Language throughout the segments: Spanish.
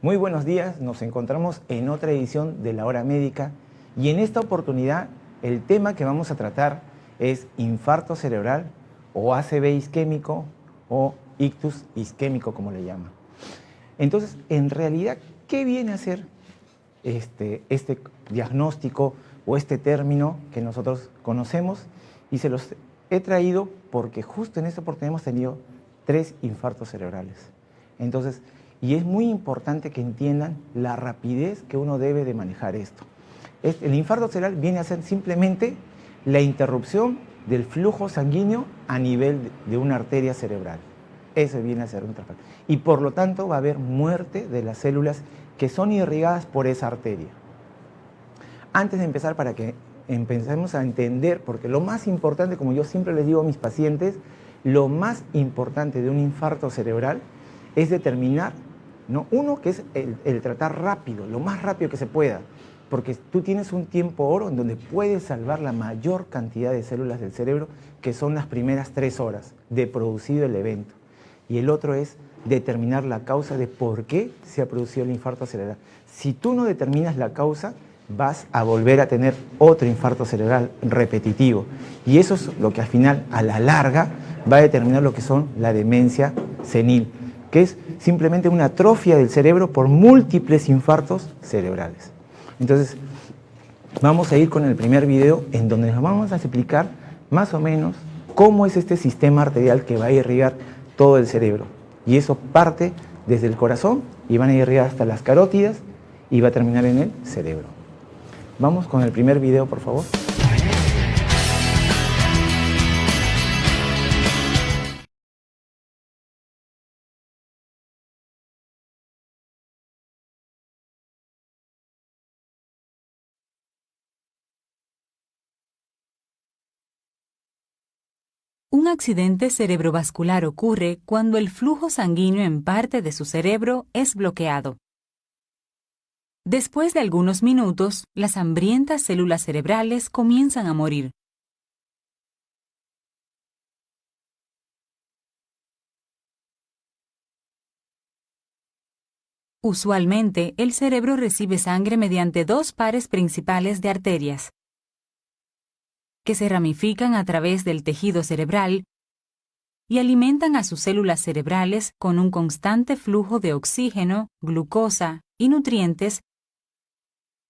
Muy buenos días, nos encontramos en otra edición de La Hora Médica y en esta oportunidad el tema que vamos a tratar es infarto cerebral o ACV isquémico o ictus isquémico como le llaman. Entonces, en realidad, ¿qué viene a ser este diagnóstico o este término que nosotros conocemos? Y se los he traído porque justo en esta oportunidad hemos tenido 3 infartos cerebrales. Entonces, y es muy importante que entiendan la rapidez que uno debe de manejar esto. El infarto cerebral viene a ser simplemente la interrupción del flujo sanguíneo a nivel de una arteria cerebral. Eso viene a ser un trasplante. Y por lo tanto va a haber muerte de las células que son irrigadas por esa arteria. Antes de empezar, para que empecemos a entender, porque lo más importante, como yo siempre les digo a mis pacientes, lo más importante de un infarto cerebral es determinar, ¿no? Uno, que es el tratar rápido, lo más rápido que se pueda, porque tú tienes un tiempo oro en donde puedes salvar la mayor cantidad de células del cerebro, que son las primeras 3 horas de producido el evento. Y el otro es determinar la causa de por qué se ha producido el infarto cerebral. Si tú no determinas la causa, vas a volver a tener otro infarto cerebral repetitivo. Y eso es lo que al final, a la larga, va a determinar lo que son la demencia senil, que es simplemente una atrofia del cerebro por múltiples infartos cerebrales. Entonces, vamos a ir con el primer video en donde nos vamos a explicar más o menos cómo es este sistema arterial que va a irrigar todo el cerebro. Y eso parte desde el corazón y van a irrigar hasta las carótidas y va a terminar en el cerebro. Vamos con el primer video, por favor. Un accidente cerebrovascular ocurre cuando el flujo sanguíneo en parte de su cerebro es bloqueado. Después de algunos minutos, las hambrientas células cerebrales comienzan a morir. Usualmente, el cerebro recibe sangre mediante 2 pares principales de arterias, que se ramifican a través del tejido cerebral y alimentan a sus células cerebrales con un constante flujo de oxígeno, glucosa y nutrientes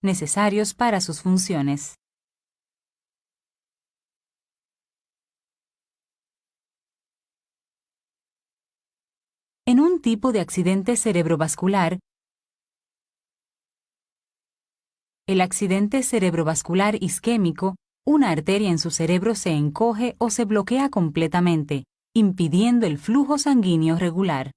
necesarios para sus funciones. En un tipo de accidente cerebrovascular, el accidente cerebrovascular isquémico, una arteria en su cerebro se encoge o se bloquea completamente, impidiendo el flujo sanguíneo regular.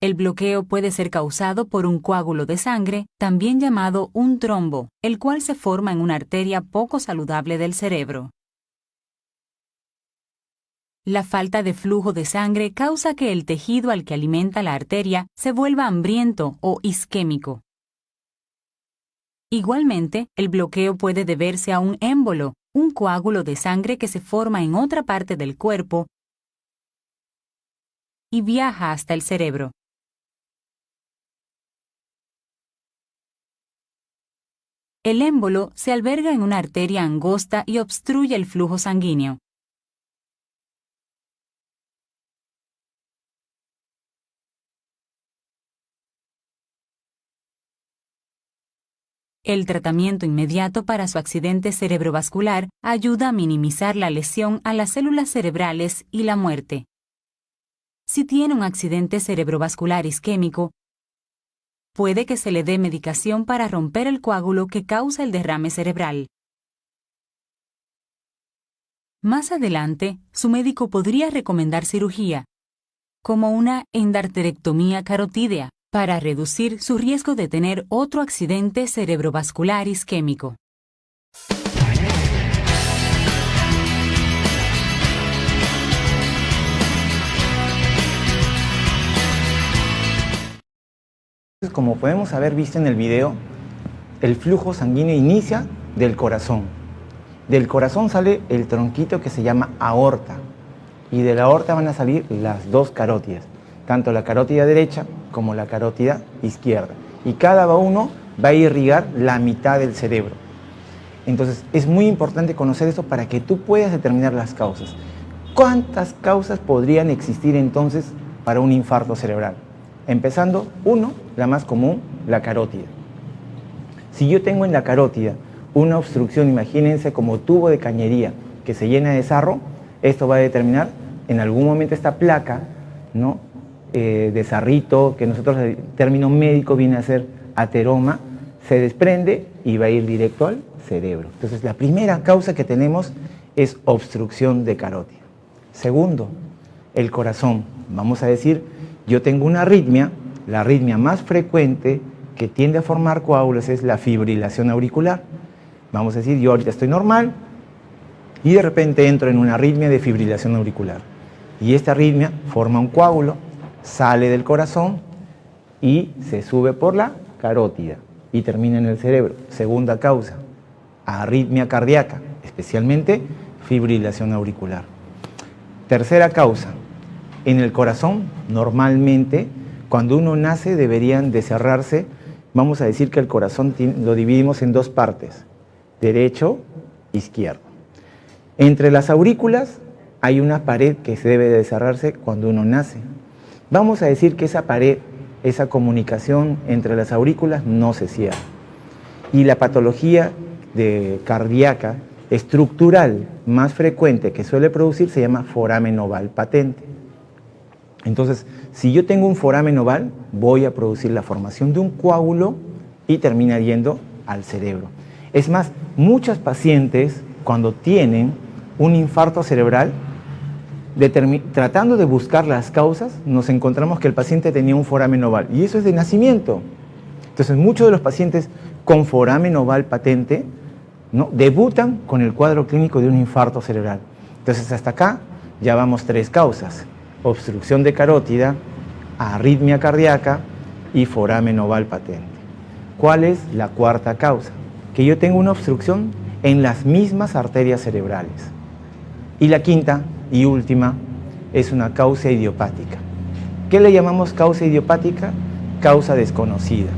El bloqueo puede ser causado por un coágulo de sangre, también llamado un trombo, el cual se forma en una arteria poco saludable del cerebro. La falta de flujo de sangre causa que el tejido al que alimenta la arteria se vuelva hambriento o isquémico. Igualmente, el bloqueo puede deberse a un émbolo, un coágulo de sangre que se forma en otra parte del cuerpo y viaja hasta el cerebro. El émbolo se alberga en una arteria angosta y obstruye el flujo sanguíneo. El tratamiento inmediato para su accidente cerebrovascular ayuda a minimizar la lesión a las células cerebrales y la muerte. Si tiene un accidente cerebrovascular isquémico, puede que se le dé medicación para romper el coágulo que causa el derrame cerebral. Más adelante, su médico podría recomendar cirugía, como una endarterectomía carotídea, para reducir su riesgo de tener otro accidente cerebrovascular isquémico. Como podemos haber visto en el video, el flujo sanguíneo inicia del corazón. Del corazón sale el tronquito que se llama aorta y de la aorta van a salir las 2 carótidas. tanto la carótida derecha como la carótida izquierda. Y cada uno va a irrigar la mitad del cerebro. Entonces, es muy importante conocer esto para que tú puedas determinar las causas. ¿Cuántas causas podrían existir entonces para un infarto cerebral? Empezando, uno, la más común, la carótida. Si yo tengo en la carótida una obstrucción, imagínense como tubo de cañería que se llena de sarro, esto va a determinar en algún momento esta placa, ¿no? De sarrito, que nosotros el término médico viene a ser ateroma, se desprende y va a ir directo al cerebro. Entonces, la primera causa que tenemos es obstrucción de carótida. Segundo, el corazón. Vamos a decir, yo tengo una arritmia, la arritmia más frecuente que tiende a formar coágulos es la fibrilación auricular. Vamos a decir, yo ahorita estoy normal y de repente entro en una arritmia de fibrilación auricular. Y esta arritmia forma un coágulo, sale del corazón y se sube por la carótida y termina en el cerebro. Segunda causa, arritmia cardíaca, especialmente fibrilación auricular. Tercera causa, en el corazón, normalmente, cuando uno nace deberían de cerrarse, vamos a decir que el corazón lo dividimos en dos partes, derecho, izquierdo. Entre las aurículas hay una pared que se debe de cerrarse cuando uno nace. Vamos a decir que esa pared, esa comunicación entre las aurículas no se cierra. Y la patología cardíaca estructural más frecuente que suele producir se llama foramen oval patente. Entonces, si yo tengo un foramen oval, voy a producir la formación de un coágulo y termina yendo al cerebro. Es más, muchos pacientes cuando tienen un infarto cerebral, tratando de buscar las causas, nos encontramos que el paciente tenía un foramen oval y eso es de nacimiento. Entonces, muchos de los pacientes con foramen oval patente, ¿no?, debutan con el cuadro clínico de un infarto cerebral. Entonces, hasta acá ya vamos 3 causas: obstrucción de carótida, arritmia cardíaca y foramen oval patente. ¿Cuál es la cuarta causa? Que yo tengo una obstrucción en las mismas arterias cerebrales. Y la quinta y última es una causa idiopática. ¿Qué le llamamos causa idiopática? Causa desconocida.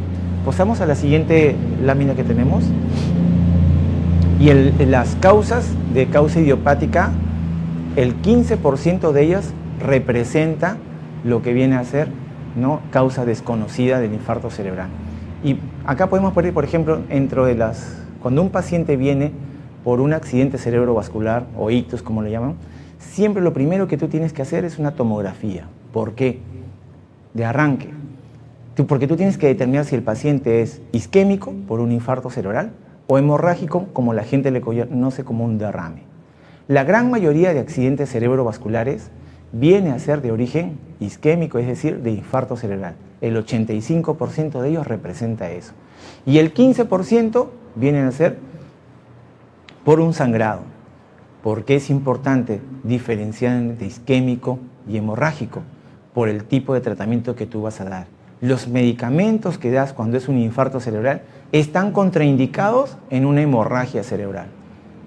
Pasamos a la siguiente lámina que tenemos. Y las causas de causa idiopática, el 15% de ellas representa lo que viene a ser, ¿no?, causa desconocida del infarto cerebral. Y acá podemos poner, por ejemplo, cuando un paciente viene por un accidente cerebrovascular o ictus, como le llaman, siempre lo primero que tú tienes que hacer es una tomografía. ¿Por qué? De arranque. Porque tú tienes que determinar si el paciente es isquémico por un infarto cerebral o hemorrágico, como la gente le conoce como un derrame. La gran mayoría de accidentes cerebrovasculares viene a ser de origen isquémico, es decir, de infarto cerebral. El 85% de ellos representa eso. Y el 15% vienen a ser por un sangrado. ¿Por qué es importante diferenciar entre isquémico y hemorrágico? Por el tipo de tratamiento que tú vas a dar. Los medicamentos que das cuando es un infarto cerebral están contraindicados en una hemorragia cerebral.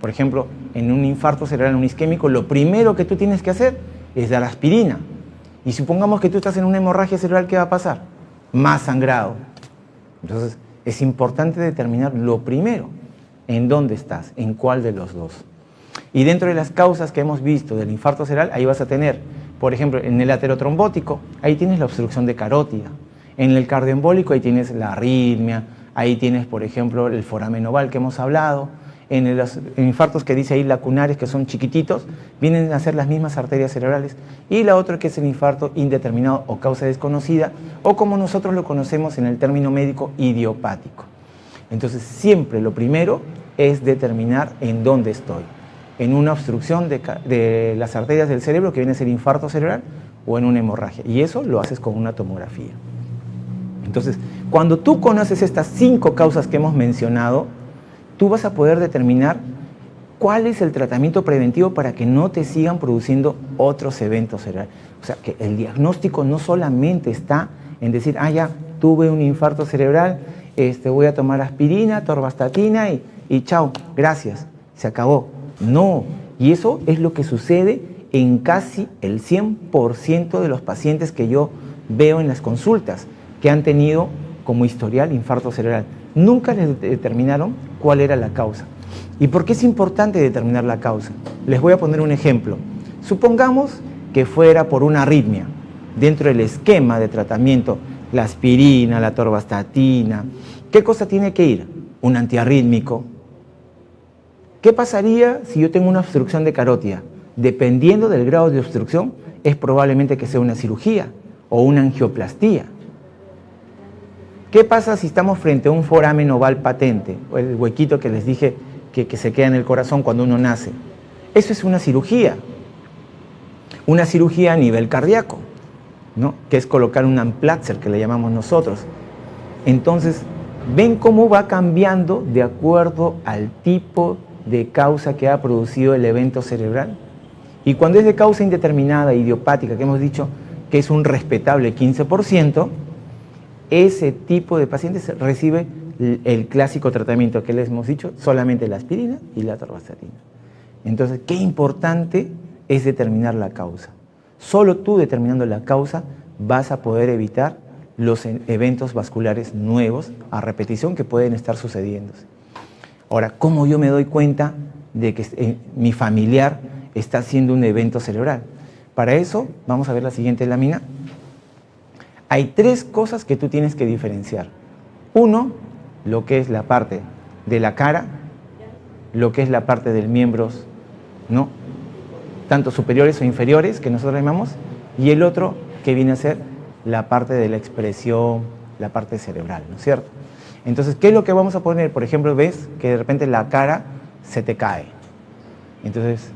Por ejemplo, en un infarto cerebral, un isquémico, lo primero que tú tienes que hacer es dar aspirina. Y supongamos que tú estás en una hemorragia cerebral, ¿qué va a pasar? Más sangrado. Entonces, es importante determinar lo primero, en dónde estás, en cuál de los dos. Y dentro de las causas que hemos visto del infarto cerebral, ahí vas a tener, por ejemplo, en el aterotrombótico, ahí tienes la obstrucción de carótida. En el cardioembólico, ahí tienes la arritmia, ahí tienes, por ejemplo, el foramen oval que hemos hablado. En los infartos que dice ahí lacunares, que son chiquititos, vienen a ser las mismas arterias cerebrales. Y la otra que es el infarto indeterminado o causa desconocida, o como nosotros lo conocemos en el término médico, idiopático. Entonces, siempre lo primero es determinar en dónde estoy. En una obstrucción de las arterias del cerebro, que viene a ser infarto cerebral, o en una hemorragia. Y eso lo haces con una tomografía. Entonces, cuando tú conoces estas 5 causas que hemos mencionado, tú vas a poder determinar cuál es el tratamiento preventivo para que no te sigan produciendo otros eventos cerebrales. O sea, que el diagnóstico no solamente está en decir, ya tuve un infarto cerebral, voy a tomar aspirina, torvastatina y chao, gracias, se acabó. No, y eso es lo que sucede en casi el 100% de los pacientes que yo veo en las consultas que han tenido como historial infarto cerebral. Nunca les determinaron cuál era la causa. ¿Y por qué es importante determinar la causa? Les voy a poner un ejemplo. Supongamos que fuera por una arritmia. Dentro del esquema de tratamiento, la aspirina, la atorvastatina, ¿qué cosa tiene que ir? Un antiarrítmico. ¿Qué pasaría si yo tengo una obstrucción de carótida? Dependiendo del grado de obstrucción, es probablemente que sea una cirugía o una angioplastía. ¿Qué pasa si estamos frente a un foramen oval patente, o el huequito que les dije que se queda en el corazón cuando uno nace? Eso es una cirugía a nivel cardíaco, ¿no? Que es colocar un Amplatzer, que le llamamos nosotros. Entonces, ven cómo va cambiando de acuerdo al tipo de causa que ha producido el evento cerebral. Y cuando es de causa indeterminada, idiopática, que hemos dicho que es un respetable 15%, ese tipo de pacientes recibe el clásico tratamiento que les hemos dicho, solamente la aspirina y la atorvastatina. Entonces, qué importante es determinar la causa. Solo tú determinando la causa vas a poder evitar los eventos vasculares nuevos a repetición que pueden estar sucediéndose. Ahora, ¿cómo yo me doy cuenta de que mi familiar está haciendo un evento cerebral? Para eso, vamos a ver la siguiente lámina. Hay tres cosas que tú tienes que diferenciar. Uno, lo que es la parte de la cara, lo que es la parte de miembros, ¿no?, tanto superiores o inferiores, que nosotros llamamos, y el otro que viene a ser la parte de la expresión, la parte cerebral, ¿no es cierto? Entonces, ¿qué es lo que vamos a poner? Por ejemplo, ves que de repente la cara se te cae. Entonces,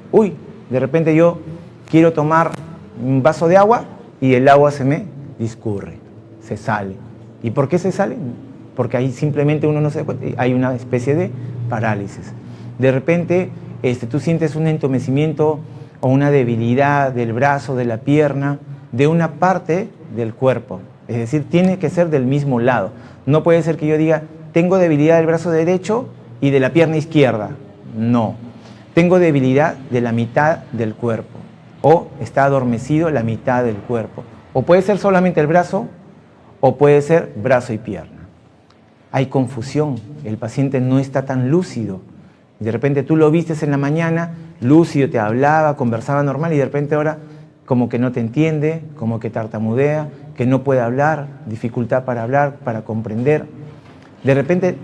de repente yo quiero tomar un vaso de agua y el agua se me discurre, se sale. ¿Y por qué se sale? Porque ahí simplemente uno no se da cuenta, hay una especie de parálisis. De repente tú sientes un entumecimiento o una debilidad del brazo, de la pierna, de una parte del cuerpo. Es decir, tiene que ser del mismo lado. No puede ser que yo diga, tengo debilidad del brazo derecho y de la pierna izquierda. No. Tengo debilidad de la mitad del cuerpo. O está adormecido la mitad del cuerpo. O puede ser solamente el brazo, o puede ser brazo y pierna. Hay confusión. El paciente no está tan lúcido. De repente tú lo vistes en la mañana, lúcido, te hablaba, conversaba normal, y de repente ahora como que no te entiende, como que tartamudea, que no puede hablar, dificultad para hablar, para comprender. De repente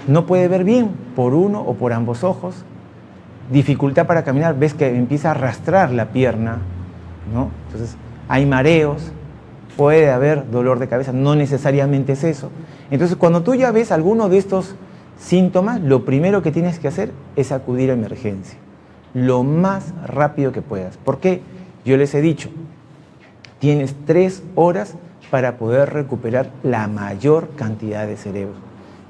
no puede ver bien por uno o por ambos ojos, dificultad para caminar, ves que empieza a arrastrar la pierna, ¿no? Entonces hay mareos, puede haber dolor de cabeza, no necesariamente es eso. Entonces cuando tú ya ves alguno de estos síntomas, lo primero que tienes que hacer es acudir a emergencia, lo más rápido que puedas. ¿Por qué? Yo les he dicho, tienes 3 horas para poder recuperar la mayor cantidad de cerebro.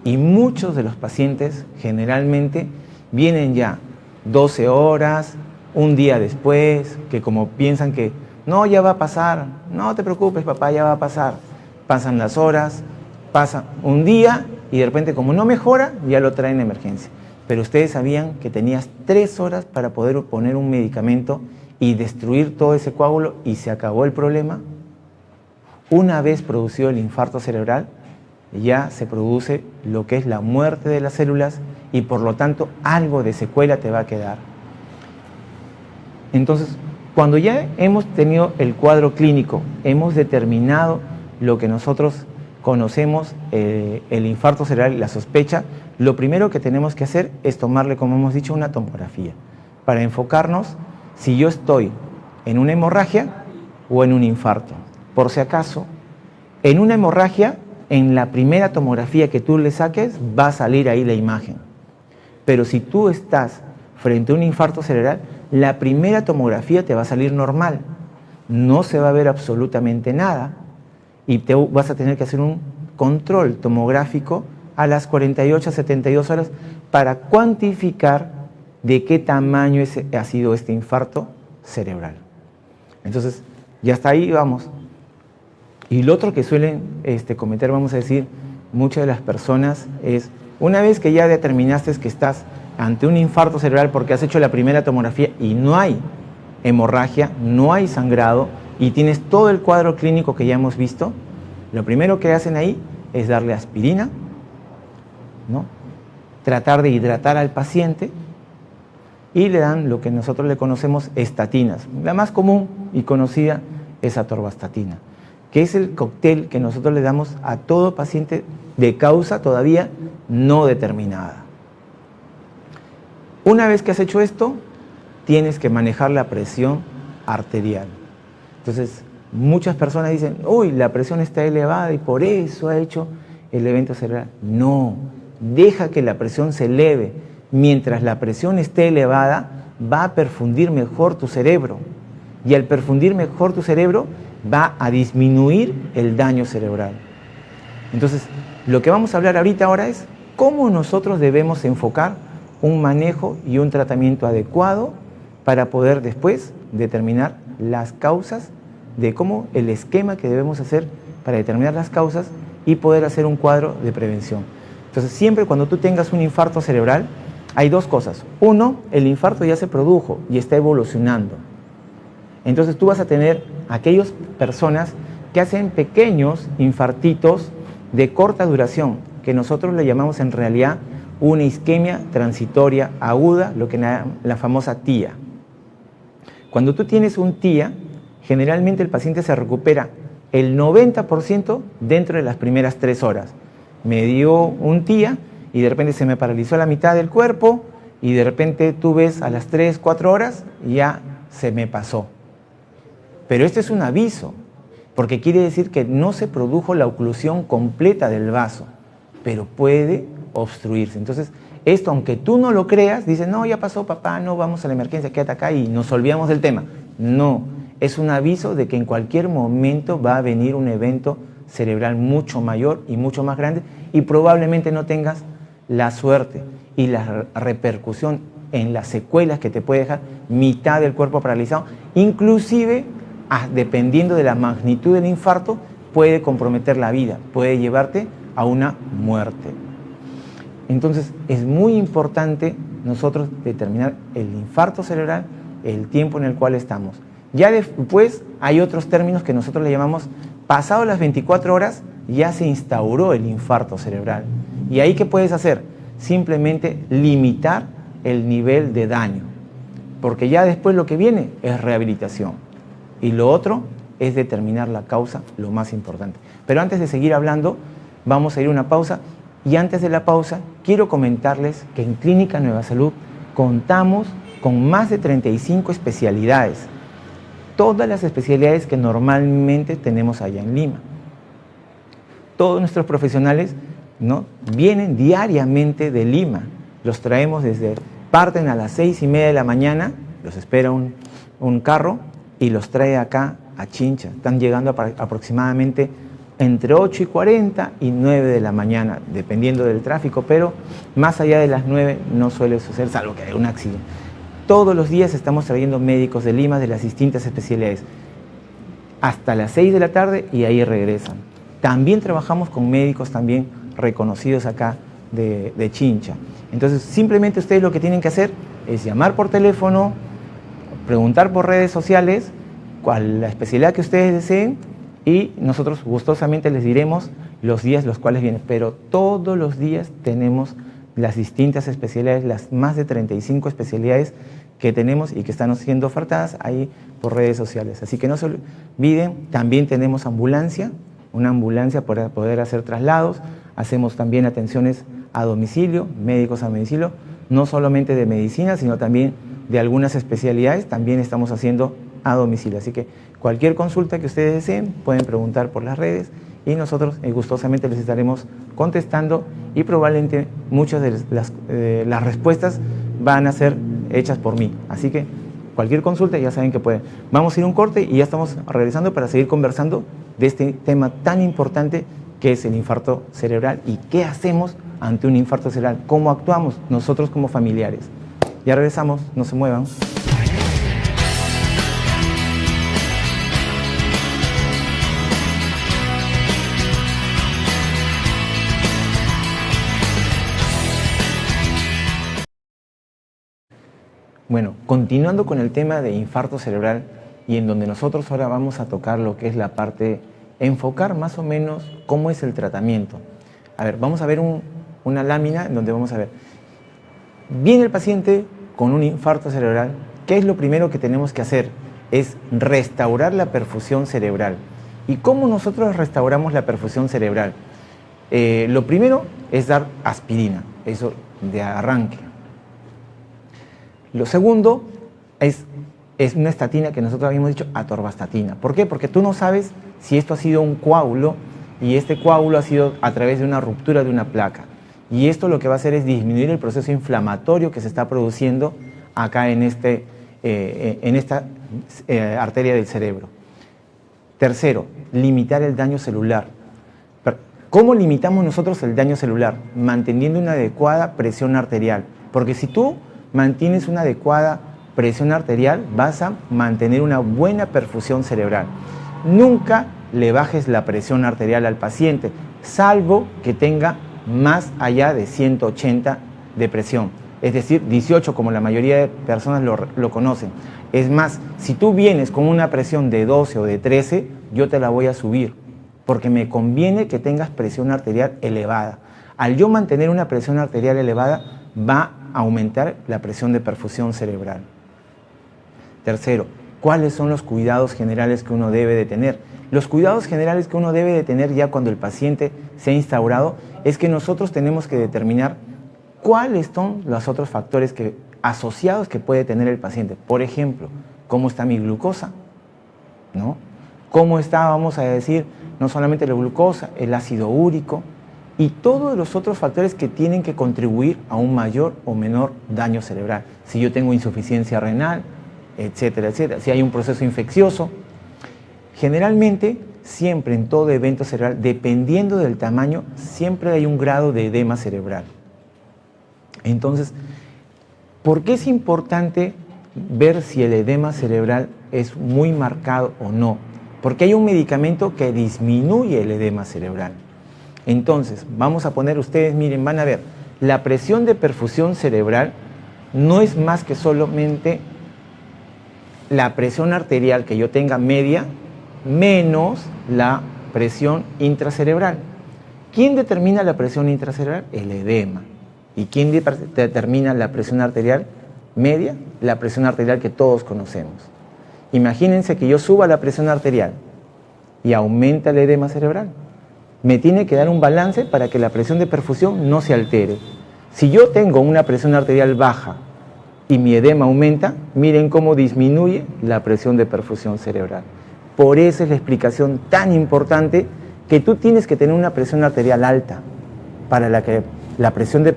Y muchos de los pacientes generalmente vienen ya 12 horas, un día después, que como piensan que no, ya va a pasar, no te preocupes papá, ya va a pasar. Pasan las horas, pasa un día y de repente como no mejora, ya lo traen a emergencia. Pero ustedes sabían que tenías 3 horas para poder poner un medicamento y destruir todo ese coágulo y se acabó el problema. Una vez producido el infarto cerebral, ya se produce lo que es la muerte de las células y por lo tanto algo de secuela te va a quedar. Entonces, cuando ya hemos tenido el cuadro clínico, hemos determinado lo que nosotros conocemos, el infarto cerebral y la sospecha, lo primero que tenemos que hacer es tomarle, como hemos dicho, una tomografía para enfocarnos si yo estoy en una hemorragia o en un infarto. Por si acaso, en una hemorragia, en la primera tomografía que tú le saques, va a salir ahí la imagen. Pero si tú estás frente a un infarto cerebral, la primera tomografía te va a salir normal. No se va a ver absolutamente nada y te vas a tener que hacer un control tomográfico a las 48 a 72 horas para cuantificar de qué tamaño ha sido este infarto cerebral. Entonces, ya hasta ahí vamos. Y lo otro que suelen cometer, vamos a decir, muchas de las personas es, una vez que ya determinaste que estás ante un infarto cerebral porque has hecho la primera tomografía y no hay hemorragia, no hay sangrado, y tienes todo el cuadro clínico que ya hemos visto, lo primero que hacen ahí es darle aspirina, ¿no? Tratar de hidratar al paciente y le dan lo que nosotros le conocemos estatinas. La más común y conocida es atorvastatina, que es el cóctel que nosotros le damos a todo paciente de causa todavía no determinada. Una vez que has hecho esto, tienes que manejar la presión arterial. Entonces, muchas personas dicen, uy, la presión está elevada y por eso ha hecho el evento cerebral. No, deja que la presión se eleve. Mientras la presión esté elevada, va a perfundir mejor tu cerebro. Y al perfundir mejor tu cerebro, va a disminuir el daño cerebral. Entonces, lo que vamos a hablar ahora es cómo nosotros debemos enfocar un manejo y un tratamiento adecuado para poder después determinar las causas de cómo el esquema que debemos hacer para determinar las causas y poder hacer un cuadro de prevención. Entonces, siempre cuando tú tengas un infarto cerebral, hay dos cosas. Uno, el infarto ya se produjo y está evolucionando. Entonces, tú vas a tener aquellas personas que hacen pequeños infartitos de corta duración, que nosotros le llamamos en realidad una isquemia transitoria aguda, lo que la famosa TIA. Cuando tú tienes un TIA, generalmente el paciente se recupera el 90% dentro de las primeras 3 horas. Me dio un TIA y de repente se me paralizó la mitad del cuerpo y de repente tú ves a las 3, 4 horas y ya se me pasó. Pero este es un aviso, porque quiere decir que no se produjo la oclusión completa del vaso, pero puede obstruirse. Entonces, esto, aunque tú no lo creas, dices, no, ya pasó papá, no vamos a la emergencia, quédate acá y nos olvidamos del tema. No, es un aviso de que en cualquier momento va a venir un evento cerebral mucho mayor y mucho más grande y probablemente no tengas la suerte y la repercusión en las secuelas que te puede dejar mitad del cuerpo paralizado, inclusive dependiendo de la magnitud del infarto, puede comprometer la vida, puede llevarte a una muerte. Entonces, es muy importante nosotros determinar el infarto cerebral, el tiempo en el cual estamos. Ya después hay otros términos que nosotros le llamamos, pasado las 24 horas, ya se instauró el infarto cerebral. ¿Y ahí qué puedes hacer? Simplemente limitar el nivel de daño, porque ya después lo que viene es rehabilitación. Y lo otro es determinar la causa, lo más importante. Pero antes de seguir hablando, vamos a ir a una pausa. Y antes de la pausa, quiero comentarles que en Clínica Nueva Salud contamos con más de 35 especialidades. Todas las especialidades que normalmente tenemos allá en Lima. Todos nuestros profesionales, ¿no?, vienen diariamente de Lima. Los traemos parten a las 6:30 de la mañana, los espera un carro y los trae acá a Chincha. Están llegando aproximadamente entre 8:40 y 9 de la mañana, dependiendo del tráfico, pero más allá de las 9 no suele suceder, salvo que haya un accidente. Todos los días estamos trayendo médicos de Lima de las distintas especialidades, hasta las 6 de la tarde y ahí regresan. También trabajamos con médicos también reconocidos acá de Chincha. Entonces, simplemente ustedes lo que tienen que hacer es llamar por teléfono, preguntar por redes sociales, cuál la especialidad que ustedes deseen, y nosotros gustosamente les diremos los días los cuales vienen, pero todos los días tenemos las distintas especialidades, las más de 35 especialidades que tenemos y que están siendo ofertadas ahí por redes sociales. Así que no se olviden, también tenemos ambulancia, una ambulancia para poder hacer traslados, hacemos también atenciones a domicilio, médicos a domicilio, no solamente de medicina, sino también de algunas especialidades, también estamos haciendo a domicilio. Así que cualquier consulta que ustedes deseen, pueden preguntar por las redes y nosotros gustosamente les estaremos contestando y probablemente muchas de las respuestas van a ser hechas por mí. Así que cualquier consulta ya saben que pueden. Vamos a ir a un corte y ya estamos regresando para seguir conversando de este tema tan importante que es el infarto cerebral y qué hacemos ante un infarto cerebral, cómo actuamos nosotros como familiares. Ya regresamos, no se muevan. Bueno, continuando con el tema de infarto cerebral y en donde nosotros ahora vamos a tocar lo que es la parte, enfocar más o menos cómo es el tratamiento. A ver, vamos a ver una lámina en donde vamos a ver. Viene el paciente con un infarto cerebral. ¿Qué es lo primero que tenemos que hacer? Es restaurar la perfusión cerebral. ¿Y cómo nosotros restauramos la perfusión cerebral? Lo primero es dar aspirina, eso de arranque. Lo segundo es una estatina que nosotros habíamos dicho atorvastatina. ¿Por qué? Porque tú no sabes si esto ha sido un coágulo y este coágulo ha sido a través de una ruptura de una placa. Y esto lo que va a hacer es disminuir el proceso inflamatorio que se está produciendo acá en esta arteria del cerebro. Tercero, limitar el daño celular. ¿Cómo limitamos nosotros el daño celular? Manteniendo una adecuada presión arterial. Porque si tú mantienes una adecuada presión arterial, vas a mantener una buena perfusión cerebral. Nunca le bajes la presión arterial al paciente, salvo que tenga más allá de 180 de presión. Es decir, 18, como la mayoría de personas lo conocen. Es más, si tú vienes con una presión de 12 o de 13, yo te la voy a subir, porque me conviene que tengas presión arterial elevada. Al yo mantener una presión arterial elevada, va a aumentar la presión de perfusión cerebral. Tercero, ¿cuáles son los cuidados generales que uno debe de tener? Los cuidados generales que uno debe de tener ya cuando el paciente se ha instaurado es que nosotros tenemos que determinar cuáles son los otros factores asociados que puede tener el paciente. Por ejemplo, ¿cómo está mi glucosa? ¿No? ¿Cómo está, vamos a decir, no solamente la glucosa, el ácido úrico y todos los otros factores que tienen que contribuir a un mayor o menor daño cerebral? Si yo tengo insuficiencia renal, etcétera, etcétera. Si hay un proceso infeccioso. Generalmente, siempre en todo evento cerebral, dependiendo del tamaño, siempre hay un grado de edema cerebral. Entonces, ¿por qué es importante ver si el edema cerebral es muy marcado o no? Porque hay un medicamento que disminuye el edema cerebral. Entonces, vamos a poner, ustedes miren, van a ver, la presión de perfusión cerebral no es más que solamente la presión arterial que yo tenga media menos la presión intracerebral. ¿Quién determina la presión intracerebral? El edema. ¿Y quién determina la presión arterial media? La presión arterial que todos conocemos. Imagínense que yo suba la presión arterial y aumenta el edema cerebral. Me tiene que dar un balance para que la presión de perfusión no se altere. Si yo tengo una presión arterial baja y mi edema aumenta, miren cómo disminuye la presión de perfusión cerebral. Por eso es la explicación tan importante que tú tienes que tener una presión arterial alta para que la presión de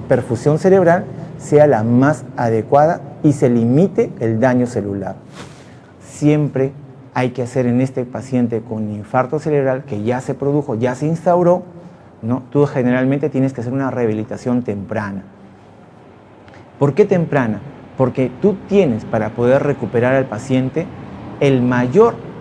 perfusión cerebral sea la más adecuada y se limite el daño celular. Siempre hay que hacer en este paciente con infarto cerebral que ya se produjo, ya se instauró, ¿no? Tú generalmente tienes que hacer una rehabilitación temprana. ¿Por qué temprana? Porque tú tienes, para poder recuperar al paciente,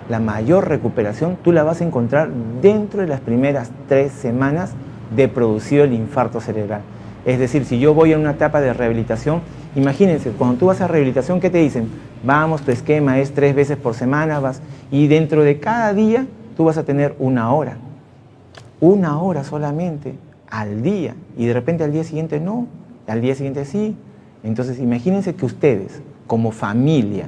la mayor recuperación tú la vas a encontrar dentro de las primeras 3 semanas de producido el infarto cerebral. Es decir, si yo voy a una etapa de rehabilitación, imagínense, cuando tú vas a rehabilitación, ¿qué te dicen? Vamos, tu esquema es 3 veces por semana, y dentro de cada día tú vas a tener 1 hora. 1 hora solamente al día, y de repente al día siguiente no, al día siguiente sí. Entonces imagínense que ustedes, como familia,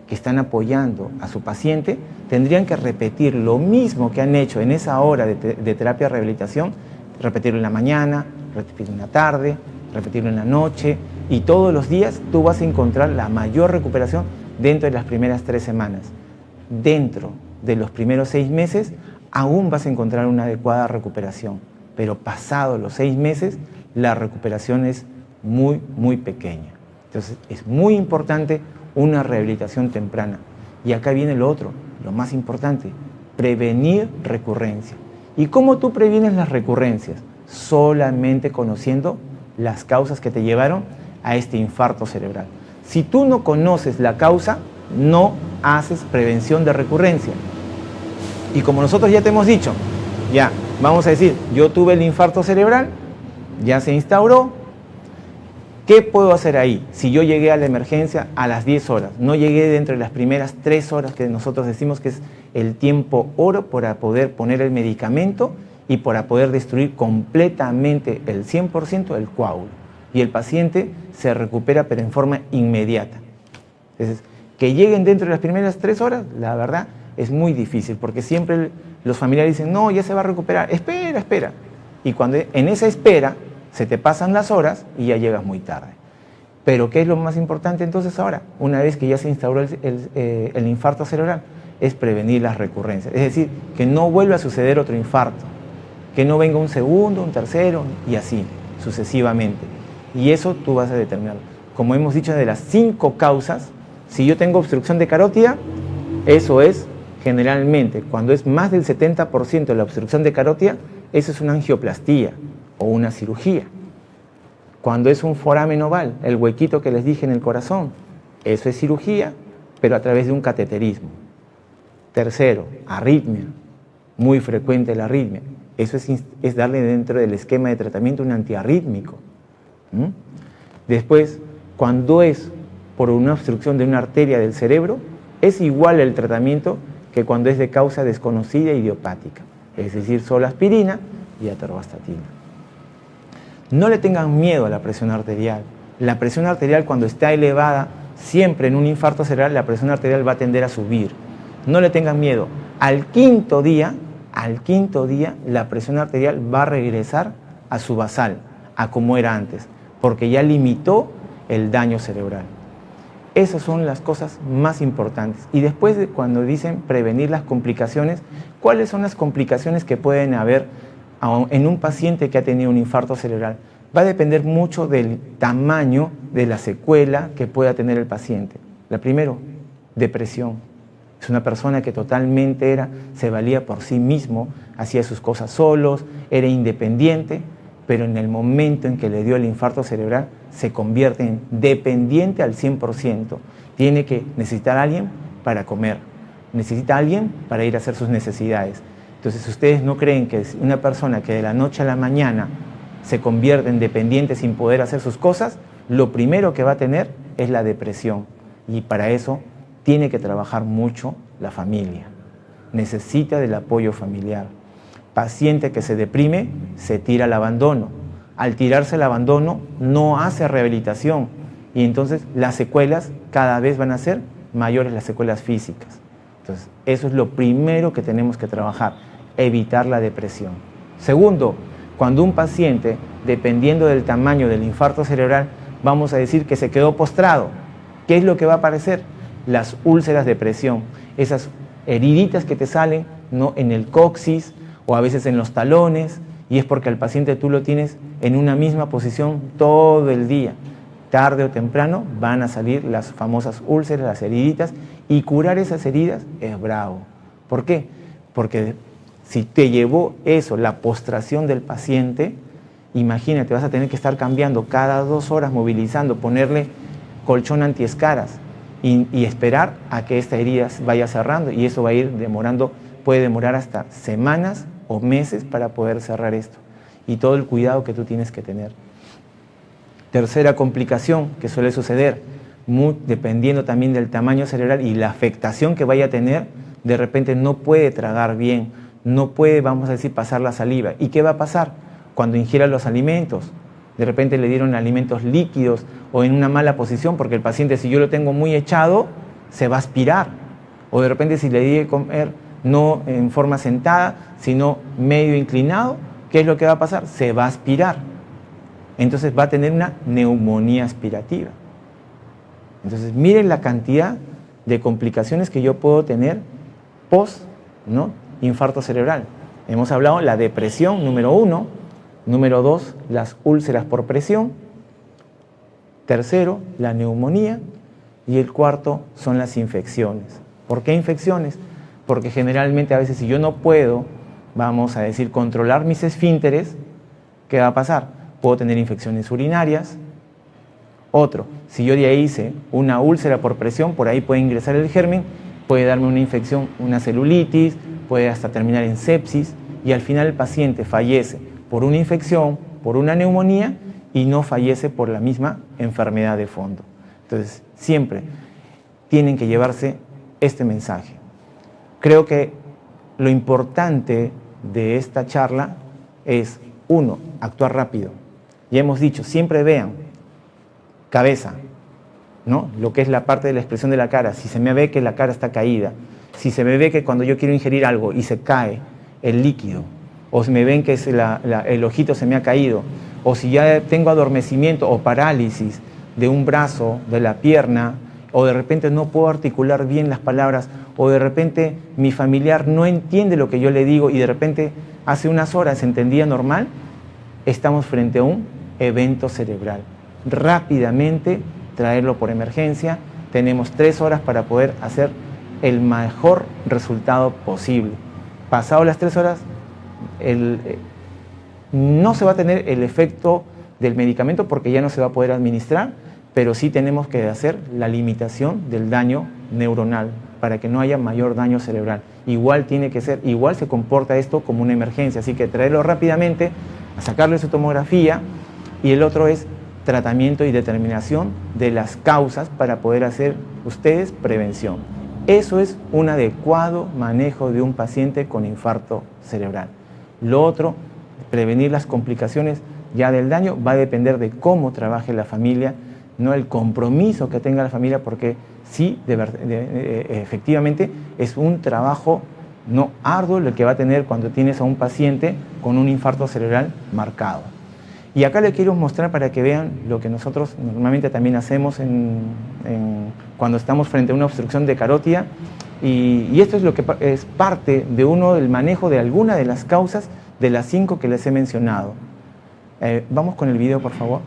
que están apoyando a su paciente, tendrían que repetir lo mismo que han hecho en esa hora de terapia de rehabilitación, repetirlo en la mañana, repetirlo en la tarde, repetirlo en la noche, y todos los días tú vas a encontrar la mayor recuperación dentro de las primeras 3 semanas. Dentro de los primeros 6 meses aún vas a encontrar una adecuada recuperación, pero pasados los 6 meses la recuperación es muy, muy pequeña. Entonces es muy importante una rehabilitación temprana. Y acá viene lo otro, lo más importante, prevenir recurrencia. ¿Y cómo tú previenes las recurrencias? Solamente conociendo las causas que te llevaron a este infarto cerebral. Si tú no conoces la causa, no haces prevención de recurrencia. Y como nosotros ya te hemos dicho, ya, vamos a decir, yo tuve el infarto cerebral, ya se instauró, ¿Qué puedo hacer ahí? Si yo llegué a la emergencia a las 10 horas, no llegué dentro de las primeras 3 horas que nosotros decimos que es el tiempo oro para poder poner el medicamento y para poder destruir completamente el 100% del coágulo. Y el paciente se recupera pero en forma inmediata. Entonces, que lleguen dentro de las primeras 3 horas, la verdad, es muy difícil, porque siempre los familiares dicen, no, ya se va a recuperar, espera, espera. Y cuando en esa espera se te pasan las horas y ya llegas muy tarde. Pero ¿qué es lo más importante entonces ahora? Una vez que ya se instauró el infarto cerebral, es prevenir las recurrencias. Es decir, que no vuelva a suceder otro infarto, que no venga un segundo, un tercero y así, sucesivamente. Y eso tú vas a determinarlo. Como hemos dicho, de las 5 causas, si yo tengo obstrucción de carótida, eso es generalmente, cuando es más del 70% de la obstrucción de carótida, eso es una angioplastía o una cirugía. Cuando es un foramen oval, el huequito que les dije en el corazón, eso es cirugía, pero a través de un cateterismo. Tercero, arritmia, muy frecuente la arritmia. Eso es darle dentro del esquema de tratamiento un antiarrítmico. Después, cuando es por una obstrucción de una arteria del cerebro, es igual el tratamiento que cuando es de causa desconocida idiopática, es decir, solo aspirina y atorvastatina. No le tengan miedo a la presión arterial. La presión arterial, cuando está elevada, siempre en un infarto cerebral, la presión arterial va a tender a subir. No le tengan miedo. Al quinto día, la presión arterial va a regresar a su basal, a como era antes, porque ya limitó el daño cerebral. Esas son las cosas más importantes. Y después, cuando dicen prevenir las complicaciones, ¿cuáles son las complicaciones que pueden haber en un paciente que ha tenido un infarto cerebral? Va a depender mucho del tamaño de la secuela que pueda tener el paciente. La primero, depresión. Es una persona que totalmente se valía por sí mismo, hacía sus cosas solos, era independiente, pero en el momento en que le dio el infarto cerebral se convierte en dependiente al 100%. Necesita a alguien para comer, necesita a alguien para ir a hacer sus necesidades. Entonces, ustedes no creen que una persona que de la noche a la mañana se convierte en dependiente sin poder hacer sus cosas, lo primero que va a tener es la depresión. Y para eso tiene que trabajar mucho la familia. Necesita del apoyo familiar. Paciente que se deprime, se tira al abandono. Al tirarse al abandono, no hace rehabilitación. Y entonces las secuelas cada vez van a ser mayores, las secuelas físicas. Entonces, eso es lo primero que tenemos que trabajar, evitar la depresión. Segundo, cuando un paciente, dependiendo del tamaño del infarto cerebral, vamos a decir que se quedó postrado, ¿qué es lo que va a aparecer? Las úlceras de presión, esas heriditas que te salen, ¿no?, en el coxis o a veces en los talones, y es porque al paciente tú lo tienes en una misma posición todo el día. Tarde o temprano van a salir las famosas úlceras, las heriditas, y curar esas heridas es bravo. ¿Por qué? Porque si te llevó eso, la postración del paciente, imagínate, vas a tener que estar cambiando cada 2 horas, movilizando, ponerle colchón antiescaras y esperar a que esta herida vaya cerrando, y eso va a ir demorando, puede demorar hasta semanas o meses para poder cerrar esto, y todo el cuidado que tú tienes que tener. Tercera complicación que suele suceder, dependiendo también del tamaño cerebral y la afectación que vaya a tener, de repente no puede tragar bien, no puede, vamos a decir, pasar la saliva. ¿Y qué va a pasar? Cuando ingiera los alimentos, de repente le dieron alimentos líquidos o en una mala posición, porque el paciente, si yo lo tengo muy echado, se va a aspirar. O de repente si le di de comer no en forma sentada, sino medio inclinado, ¿qué es lo que va a pasar? Se va a aspirar. Entonces va a tener una neumonía aspirativa. Entonces miren la cantidad de complicaciones que yo puedo tener post, ¿no?, infarto cerebral. Hemos hablado de la depresión, número 1. Número 2, las úlceras por presión. Tercero, la neumonía. Y el cuarto son las infecciones. ¿Por qué infecciones? Porque generalmente a veces si yo no puedo, vamos a decir, controlar mis esfínteres, ¿qué va a pasar? Puedo tener infecciones urinarias. Otro, si yo ya hice una úlcera por presión, por ahí puede ingresar el germen, puede darme una infección, una celulitis, puede hasta terminar en sepsis, y al final el paciente fallece por una infección, por una neumonía, y no fallece por la misma enfermedad de fondo. Entonces, siempre tienen que llevarse este mensaje. Creo que lo importante de esta charla es, uno, actuar rápido. Ya hemos dicho, siempre vean cabeza, ¿no? Lo que es la parte de la expresión de la cara. Si se me ve que la cara está caída, si se me ve que cuando yo quiero ingerir algo y se cae el líquido, o si me ven que el ojito se me ha caído, o si ya tengo adormecimiento o parálisis de un brazo, de la pierna, o de repente no puedo articular bien las palabras, o de repente mi familiar no entiende lo que yo le digo y de repente hace unas horas entendía normal, estamos frente a un evento cerebral. Rápidamente traerlo por emergencia, tenemos 3 horas para poder hacer el mejor resultado posible. Pasado las 3 horas, no se va a tener el efecto del medicamento porque ya no se va a poder administrar, pero sí tenemos que hacer la limitación del daño neuronal para que no haya mayor daño cerebral. Igual tiene que ser, igual se comporta esto como una emergencia, así que traerlo rápidamente, a sacarle su tomografía, y el otro es tratamiento y determinación de las causas para poder hacer ustedes prevención. Eso es un adecuado manejo de un paciente con infarto cerebral. Lo otro, prevenir las complicaciones ya del daño, va a depender de cómo trabaje la familia, no el compromiso que tenga la familia, porque sí, efectivamente, es un trabajo no arduo el que va a tener cuando tienes a un paciente con un infarto cerebral marcado. Y acá les quiero mostrar para que vean lo que nosotros normalmente también hacemos cuando estamos frente a una obstrucción de carótida, y esto es lo que es parte de uno del manejo de alguna de las causas de las 5 que les he mencionado. Vamos con el video, por favor.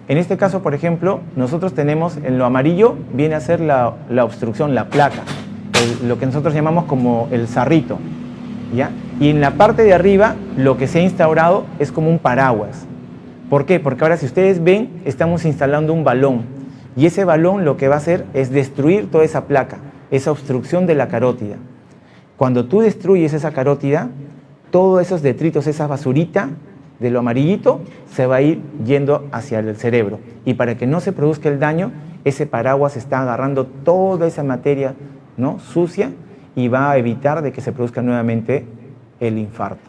En este caso, por ejemplo, nosotros tenemos en lo amarillo, viene a ser la obstrucción, la placa, lo que nosotros llamamos como el sarrito, ¿ya? Y en la parte de arriba, lo que se ha instaurado es como un paraguas. ¿Por qué? Porque ahora, si ustedes ven, estamos instalando un balón, y ese balón lo que va a hacer es destruir toda esa placa, esa obstrucción de la carótida. Cuando tú destruyes esa carótida, todos esos detritos, esa basurita de lo amarillito, se va a ir yendo hacia el cerebro. Y para que no se produzca el daño, ese paraguas está agarrando toda esa materia, ¿no?, sucia, y va a evitar de que se produzca nuevamente el infarto.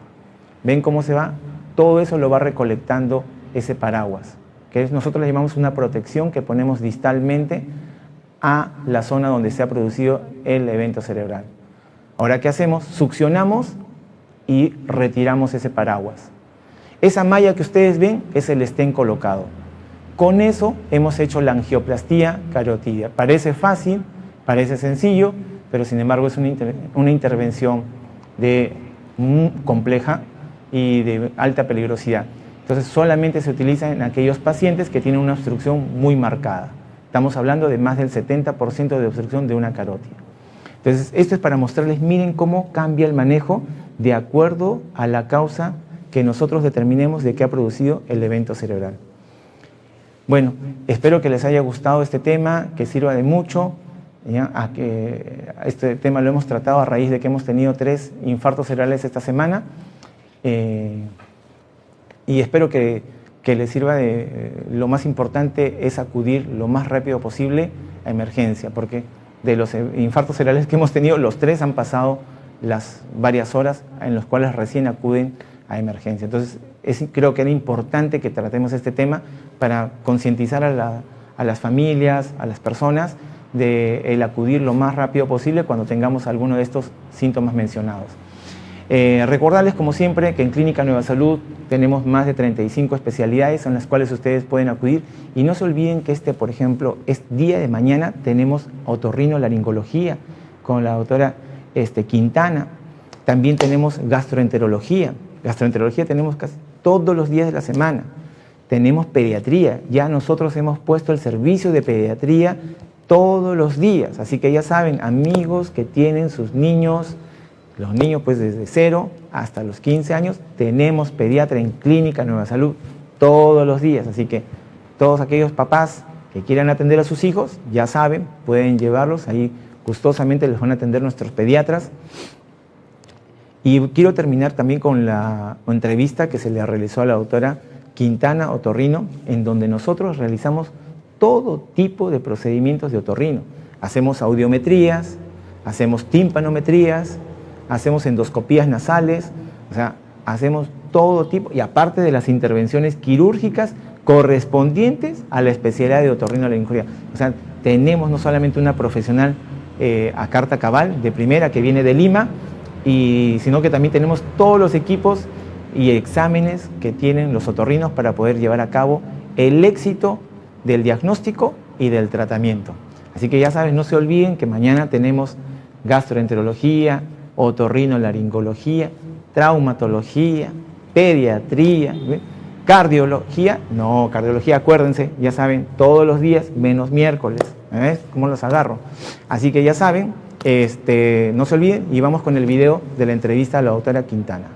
¿Ven cómo se va? Todo eso lo va recolectando ese paraguas, que nosotros le llamamos una protección que ponemos distalmente a la zona donde se ha producido el evento cerebral. Ahora, ¿qué hacemos? Succionamos y retiramos ese paraguas. Esa malla que ustedes ven es el stent colocado. Con eso hemos hecho la angioplastía carótida. Parece fácil, parece sencillo, pero sin embargo es una intervención compleja y de alta peligrosidad. Entonces solamente se utiliza en aquellos pacientes que tienen una obstrucción muy marcada. Estamos hablando de más del 70% de obstrucción de una carótida. Entonces esto es para mostrarles, miren cómo cambia el manejo de acuerdo a la causa que nosotros determinemos de qué ha producido el evento cerebral. Bueno, espero que les haya gustado este tema, que sirva de mucho. Este tema lo hemos tratado a raíz de que hemos tenido 3 infartos cerebrales esta semana, y espero que les sirva lo más importante es acudir lo más rápido posible a emergencia, porque de los infartos cerebrales que hemos tenido, los 3 han pasado las varias horas en las cuales recién acuden a emergencia. Entonces, creo que era importante que tratemos este tema para concientizar a las familias, a las personas, de el acudir lo más rápido posible cuando tengamos alguno de estos síntomas mencionados. Recordarles, como siempre, que en Clínica Nueva Salud tenemos más de 35 especialidades en las cuales ustedes pueden acudir, y no se olviden que por ejemplo, día de mañana tenemos otorrinolaringología con la doctora Quintana. También tenemos gastroenterología. Gastroenterología tenemos casi todos los días de la semana. Tenemos pediatría. Ya nosotros hemos puesto el servicio de pediatría todos los días. Así que ya saben, amigos que tienen sus niños, los niños pues desde 0 hasta los 15 años, tenemos pediatra en Clínica Nueva Salud todos los días. Así que todos aquellos papás que quieran atender a sus hijos, ya saben, pueden llevarlos, ahí gustosamente les van a atender nuestros pediatras. Y quiero terminar también con la entrevista que se le realizó a la doctora Quintana Otorrino, en donde nosotros realizamos todo tipo de procedimientos de otorrino. Hacemos audiometrías, hacemos timpanometrías, hacemos endoscopías nasales, o sea, hacemos todo tipo, y aparte de las intervenciones quirúrgicas correspondientes a la especialidad de otorrinolaringología. O sea, tenemos no solamente una profesional a carta cabal de primera que viene de Lima, sino que también tenemos todos los equipos y exámenes que tienen los otorrinos para poder llevar a cabo el éxito del diagnóstico y del tratamiento. Así que ya saben, no se olviden que mañana tenemos gastroenterología, otorrinolaringología, traumatología, pediatría, cardiología. No, cardiología, acuérdense, ya saben, todos los días menos miércoles. ¿Ves cómo los agarro? Así que ya saben, no se olviden y vamos con el video de la entrevista a la doctora Quintana.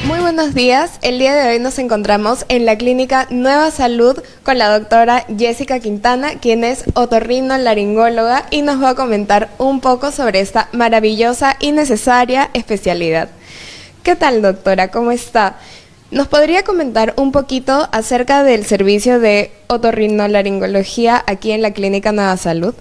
Muy buenos días, el día de hoy nos encontramos en la Clínica Nueva Salud con la doctora Jessica Quintana, quien es otorrinolaringóloga y nos va a comentar un poco sobre esta maravillosa y necesaria especialidad. ¿Qué tal, doctora? ¿Cómo está? ¿Nos podría comentar un poquito acerca del servicio de otorrinolaringología aquí en la Clínica Nueva Salud?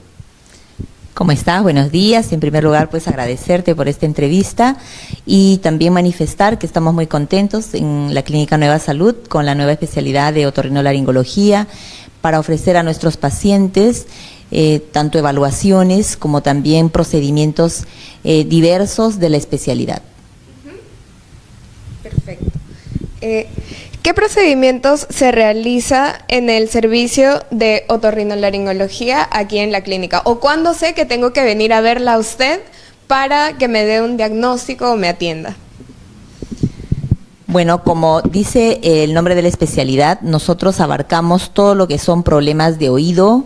¿Cómo estás? Buenos días. En primer lugar, pues agradecerte por esta entrevista y también manifestar que estamos muy contentos en la Clínica Nueva Salud con la nueva especialidad de otorrinolaringología para ofrecer a nuestros pacientes tanto evaluaciones como también procedimientos diversos de la especialidad. Perfecto. ¿Qué procedimientos se realiza en el servicio de otorrinolaringología aquí en la clínica? ¿O cuándo sé que tengo que venir a verla a usted para que me dé un diagnóstico o me atienda? Bueno, como dice el nombre de la especialidad, nosotros abarcamos todo lo que son problemas de oído,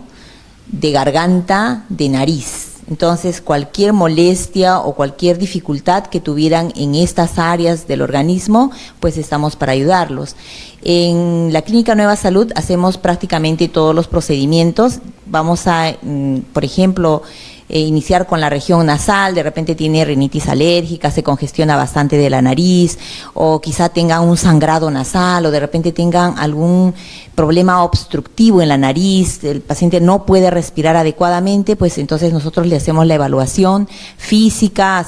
de garganta, de nariz. Entonces, cualquier molestia o cualquier dificultad que tuvieran en estas áreas del organismo, pues estamos para ayudarlos. En la Clínica Nueva Salud hacemos prácticamente todos los procedimientos. Vamos a, por ejemplo, iniciar con la región nasal, de repente tiene rinitis alérgica, se congestiona bastante de la nariz, o quizá tengan un sangrado nasal, o de repente tengan algún problema obstructivo en la nariz, el paciente no puede respirar adecuadamente, pues entonces nosotros le hacemos la evaluación física,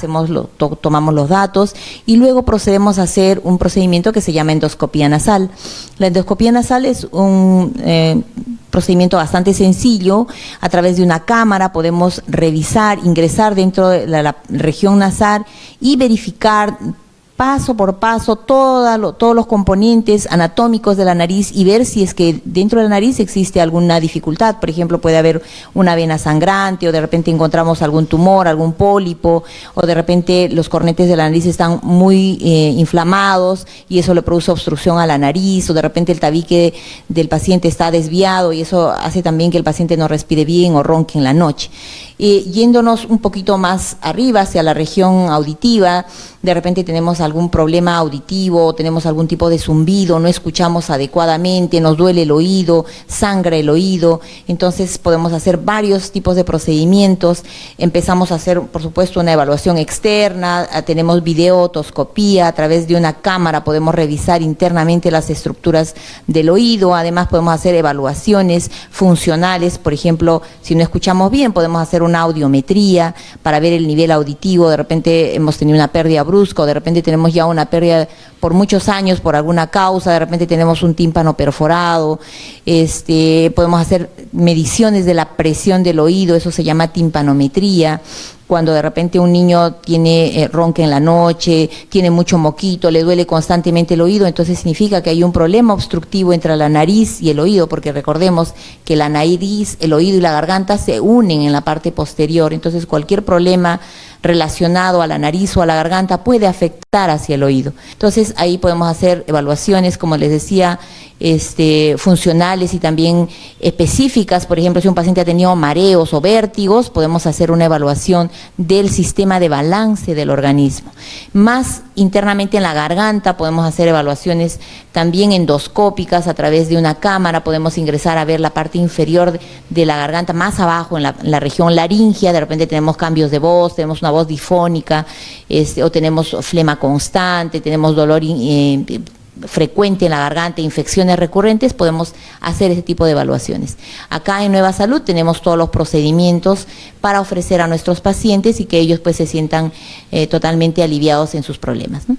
tomamos los datos y luego procedemos a hacer un procedimiento que se llama endoscopía nasal. La endoscopía nasal es un procedimiento bastante sencillo. A través de una cámara podemos revisar, ingresar dentro de la región nasal y verificar paso por paso todos los componentes anatómicos de la nariz y ver si es que dentro de la nariz existe alguna dificultad. Por ejemplo, puede haber una vena sangrante o de repente encontramos algún tumor, algún pólipo, o de repente los cornetes de la nariz están muy inflamados y eso le produce obstrucción a la nariz, o de repente el tabique del paciente está desviado y eso hace también que el paciente no respire bien o ronque en la noche. Yéndonos un poquito más arriba hacia la región auditiva, de repente tenemos algún problema auditivo, tenemos algún tipo de zumbido, no escuchamos adecuadamente, nos duele el oído, sangra el oído, entonces podemos hacer varios tipos de procedimientos. Empezamos a hacer, por supuesto, una evaluación externa, tenemos videotoscopía, a través de una cámara podemos revisar internamente las estructuras del oído, además podemos hacer evaluaciones funcionales, por ejemplo, si no escuchamos bien, podemos hacer una audiometría para ver el nivel auditivo, de repente hemos tenido una pérdida brusca o de repente tenemos ya una pérdida por muchos años por alguna causa, de repente tenemos un tímpano perforado, podemos hacer mediciones de la presión del oído, eso se llama timpanometría. Cuando de repente un niño tiene ronca en la noche, tiene mucho moquito, le duele constantemente el oído, entonces significa que hay un problema obstructivo entre la nariz y el oído, porque recordemos que la nariz, el oído y la garganta se unen en la parte posterior, entonces cualquier problema relacionado a la nariz o a la garganta puede afectar hacia el oído. Entonces Entonces ahí podemos hacer evaluaciones, como les decía, funcionales y también específicas. Por ejemplo, si un paciente ha tenido mareos o vértigos, podemos hacer una evaluación del sistema de balance del organismo. Más internamente en la garganta podemos hacer evaluaciones también endoscópicas a través de una cámara. Podemos ingresar a ver la parte inferior de la garganta, más abajo en la región laringea. De repente tenemos cambios de voz, tenemos una voz difónica, o tenemos flema constante, tenemos dolor frecuente en la garganta, infecciones recurrentes. Podemos hacer ese tipo de evaluaciones. Acá en Nueva Salud tenemos todos los procedimientos para ofrecer a nuestros pacientes y que ellos pues se sientan totalmente aliviados en sus problemas, ¿no?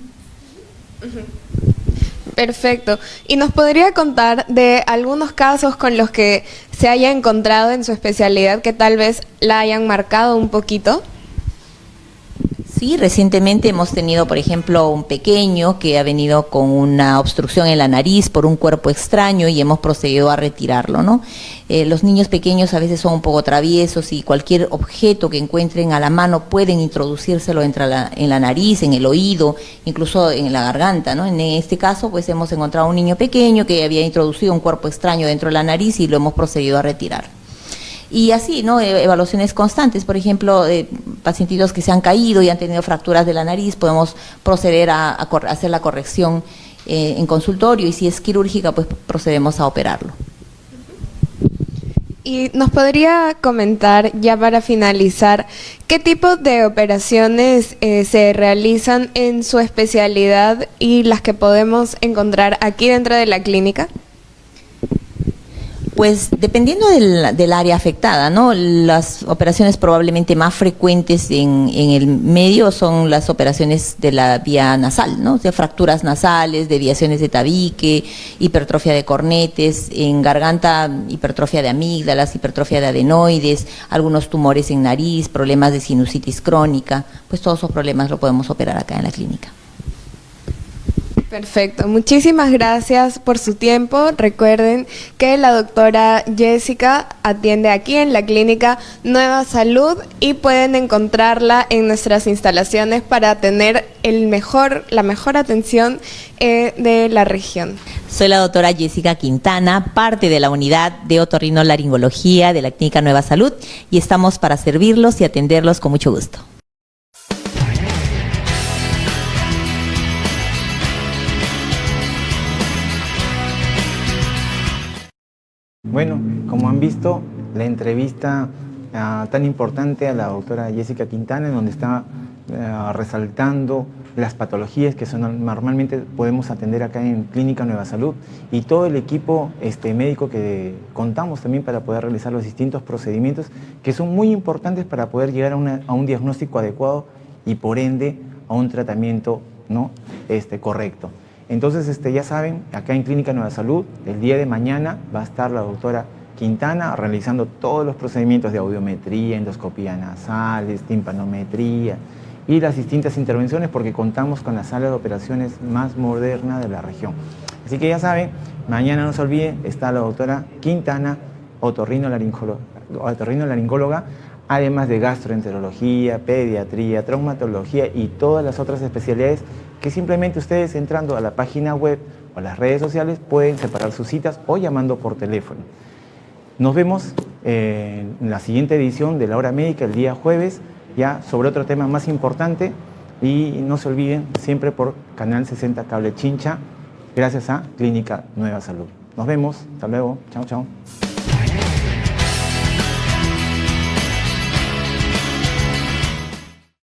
Perfecto. ¿Y nos podría contar de algunos casos con los que se haya encontrado en su especialidad que tal vez la hayan marcado un poquito? Sí, recientemente hemos tenido, por ejemplo, un pequeño que ha venido con una obstrucción en la nariz por un cuerpo extraño y hemos procedido a retirarlo, ¿no? Los niños pequeños a veces son un poco traviesos y cualquier objeto que encuentren a la mano pueden introducírselo en la nariz, en el oído, incluso en la garganta, ¿no? En este caso, pues hemos encontrado un niño pequeño que había introducido un cuerpo extraño dentro de la nariz y lo hemos procedido a retirar. Y así, ¿no? Evaluaciones constantes, por ejemplo, pacientitos que se han caído y han tenido fracturas de la nariz, podemos proceder a hacer la corrección en consultorio, y si es quirúrgica, pues procedemos a operarlo. ¿Y nos podría comentar, ya para finalizar, qué tipo de operaciones se realizan en su especialidad y las que podemos encontrar aquí dentro de la clínica? Pues dependiendo del área afectada, ¿no? Las operaciones probablemente más frecuentes en el medio son las operaciones de la vía nasal, ¿no? O sea, fracturas nasales, desviaciones de tabique, hipertrofia de cornetes, en garganta hipertrofia de amígdalas, hipertrofia de adenoides, algunos tumores en nariz, problemas de sinusitis crónica. Pues todos esos problemas lo podemos operar acá en la clínica. Perfecto, muchísimas gracias por su tiempo. Recuerden que la doctora Jessica atiende aquí en la clínica Nueva Salud y pueden encontrarla en nuestras instalaciones para tener la mejor atención de la región. Soy la doctora Jessica Quintana, parte de la unidad de otorrinolaringología de la clínica Nueva Salud, y estamos para servirlos y atenderlos con mucho gusto. Bueno, como han visto, la entrevista tan importante a la doctora Jessica Quintana, en donde está resaltando las patologías que normalmente podemos atender acá en Clínica Nueva Salud, y todo el equipo médico que contamos también para poder realizar los distintos procedimientos que son muy importantes para poder llegar a un diagnóstico adecuado y por ende a un tratamiento, ¿no? Correcto. Entonces, ya saben, acá en Clínica Nueva Salud, el día de mañana va a estar la doctora Quintana realizando todos los procedimientos de audiometría, endoscopía nasales, timpanometría y las distintas intervenciones, porque contamos con la sala de operaciones más moderna de la región. Así que ya saben, mañana no se olviden, está la doctora Quintana, otorrinolaringóloga, además de gastroenterología, pediatría, traumatología y todas las otras especialidades que simplemente ustedes entrando a la página web o a las redes sociales pueden separar sus citas o llamando por teléfono. Nos vemos en la siguiente edición de La Hora Médica el día jueves, ya sobre otro tema más importante, y no se olviden siempre por Canal 60 Cable Chincha, gracias a Clínica Nueva Salud. Nos vemos, hasta luego, chao, chao.